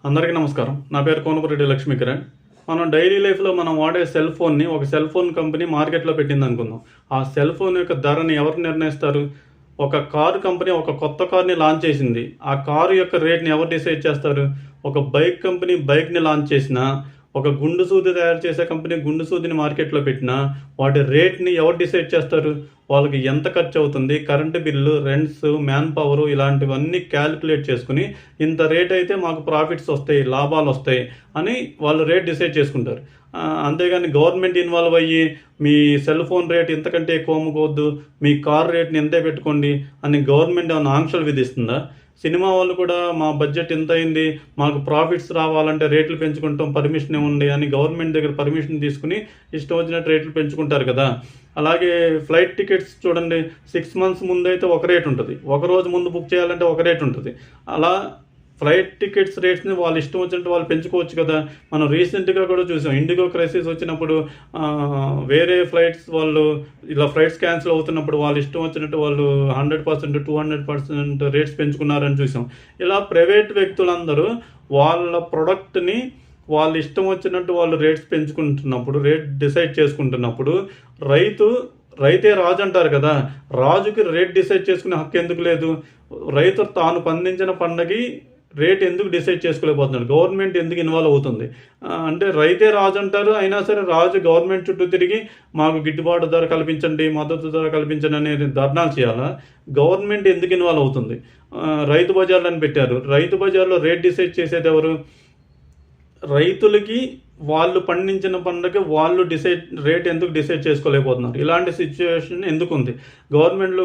అందరికీ నమస్కారం. నా పేరు కోనపురెడ్డి లక్ష్మీకిరణ్. మనం డైలీ లైఫ్లో మనం వాడే సెల్ ఫోన్ని ఒక సెల్ ఫోన్ కంపెనీ మార్కెట్లో పెట్టింది అనుకుందాం. ఆ సెల్ ఫోన్ యొక్క ధరని ఎవరు నిర్ణయిస్తారు? ఒక కారు కంపెనీ ఒక కొత్త కార్ని లాంచ్ చేసింది. ఆ కారు యొక్క రేట్ని ఎవరు డిసైడ్ చేస్తారు? ఒక బైక్ కంపెనీ బైక్ని లాంచ్ చేసినా, ఒక గుండు సూది తయారు చేసే కంపెనీ గుండు సూదిని మార్కెట్లో పెట్టినా వాటి రేట్ని ఎవరు డిసైడ్ చేస్తారు? వాళ్ళకి ఎంత ఖర్చు అవుతుంది, current bill, rents, man power ఇలాంటివన్నీ క్యాలిక్యులేట్ చేసుకుని ఇంత రేట్ అయితే మాకు ప్రాఫిట్స్ వస్తాయి, లాభాలు వస్తాయి అని వాళ్ళు రేట్ డిసైడ్ చేసుకుంటారు. అంతేగాని గవర్నమెంట్ ఇన్వాల్వ్ అయ్యి మీ సెల్ ఫోన్ రేట్ ఇంతకంటే ఎక్కువ అమ్ముకోవద్దు, మీ కార్ రేట్ని ఇంతే పెట్టుకోండి అని గవర్నమెంట్ ఏమైనా ఆంక్షలు విధిస్తుందా? సినిమా వాళ్ళు కూడా మా బడ్జెట్ ఎంత అయింది, మాకు ప్రాఫిట్స్ రావాలంటే రేట్లు పెంచుకుంటాం, పర్మిషన్ ఇవ్వండి అని గవర్నమెంట్ దగ్గర పర్మిషన్ తీసుకుని ఇష్టం వచ్చినట్టు రేట్లు పెంచుకుంటారు కదా. అలాగే ఫ్లైట్ టికెట్స్ చూడండి, 6 months ముందైతే ఒక రేట్ ఉంటుంది, ఒక రోజు ముందు బుక్ చేయాలంటే ఒక రేట్ ఉంటుంది. అలా ఫ్లైట్ టికెట్స్ రేట్స్ని వాళ్ళు ఇష్టం వచ్చినట్టు వాళ్ళు పెంచుకోవచ్చు కదా. మనం రీసెంట్గా కూడా చూసాం, ఇండిగో క్రైసిస్ వచ్చినప్పుడు వేరే ఫ్లైట్స్ వాళ్ళు ఇలా ఫ్లైట్స్ క్యాన్సిల్ అవుతున్నప్పుడు వాళ్ళు ఇష్టం వచ్చినట్టు వాళ్ళు 100%, 200% రేట్స్ పెంచుకున్నారని చూసాం. ఇలా ప్రైవేట్ వ్యక్తులందరూ వాళ్ళ ప్రొడక్ట్ని వాళ్ళు ఇష్టం వచ్చినట్టు వాళ్ళు రేట్స్ పెంచుకుంటున్నప్పుడు, రేట్ డిసైడ్ చేసుకుంటున్నప్పుడు రైతే రాజు అంటారు కదా, రాజుకి రేట్ డిసైడ్ చేసుకునే హక్కు ఎందుకు లేదు? రైతు తాను పండించిన పంటకి రేట్ ఎందుకు డిసైడ్ చేసుకోలేకపోతున్నాడు? గవర్నమెంట్ ఎందుకు ఇన్వాల్వ్ అవుతుంది? అంటే రైతే రాజు అంటారు, అయినా సరే రాజు గవర్నమెంట్ చుట్టూ తిరిగి మాకు గిట్టుబాటు ధర కల్పించండి, మద్దతు ధర కల్పించండి అనేది ధర్నాలు చేయాలా? గవర్నమెంట్ ఎందుకు ఇన్వాల్వ్ అవుతుంది? రైతు బజార్లు అని పెట్టారు, రైతు బజార్లో రేట్ డిసైడ్ చేసేది ఎవరు? రైతులకి వాళ్ళు పండించిన పంటకి వాళ్ళు రేట్ ఎందుకు డిసైడ్ చేసుకోలేకపోతున్నారు? ఇలాంటి సిచ్యువేషన్ ఎందుకు ఉంది?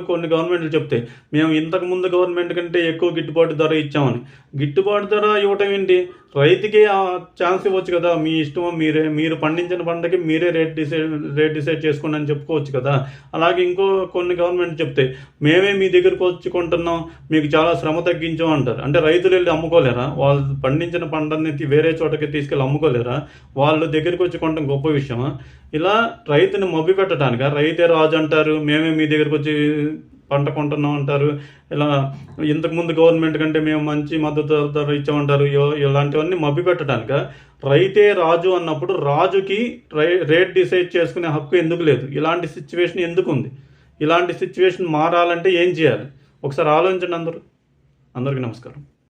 కొన్ని గవర్నమెంట్లు చెప్తాయి మేము ఇంతకుముందు గవర్నమెంట్ కంటే ఎక్కువ గిట్టుబాటు ధర ఇచ్చామని. గిట్టుబాటు ధర ఇవ్వటం ఏంటి? రైతుకి ఆ ఛాన్స్ ఇవ్వచ్చు కదా, మీ ఇష్టం, మీరు పండించిన పంటకి మీరే రేట్ డిసైడ్ చేసుకోండి అని చెప్పుకోవచ్చు కదా. అలాగే కొన్ని గవర్నమెంట్ చెప్తాయి మేమే మీ దగ్గరకు వచ్చి కొంటున్నాం, మీకు చాలా శ్రమ తగ్గించాం అంటారు. అంటే రైతులు వెళ్ళి అమ్ముకోలేరా? వాళ్ళు పండించిన పంటని వేరే చోటకి తీసుకెళ్ళి అమ్ముకోలేరా? వాళ్ళు దగ్గరికి వచ్చి కొనడం గొప్ప విషయమా? ఇలా రైతుని మభ్య పెట్టడానిక? రైతే రాజు అంటారు, మేమే మీ దగ్గరికి వచ్చి పంట కొంటున్నాం అంటారు. ఇలా ఇంతకుముందు గవర్నమెంట్ కంటే మేము మంచి మద్దతు ధర ఇచ్చామంటారు. ఇలాంటివన్నీ మభ్య పెట్టడానిక? రైతే రాజు అన్నప్పుడు రాజుకి రేట్ డిసైడ్ చేసుకునే హక్కు ఎందుకు లేదు? ఇలాంటి సిచ్యువేషన్ ఎందుకు ఉంది? ఇలాంటి సిచ్యువేషన్ మారాలంటే ఏం చేయాలి? ఒకసారి ఆలోచించండి అందరికీ నమస్కారం.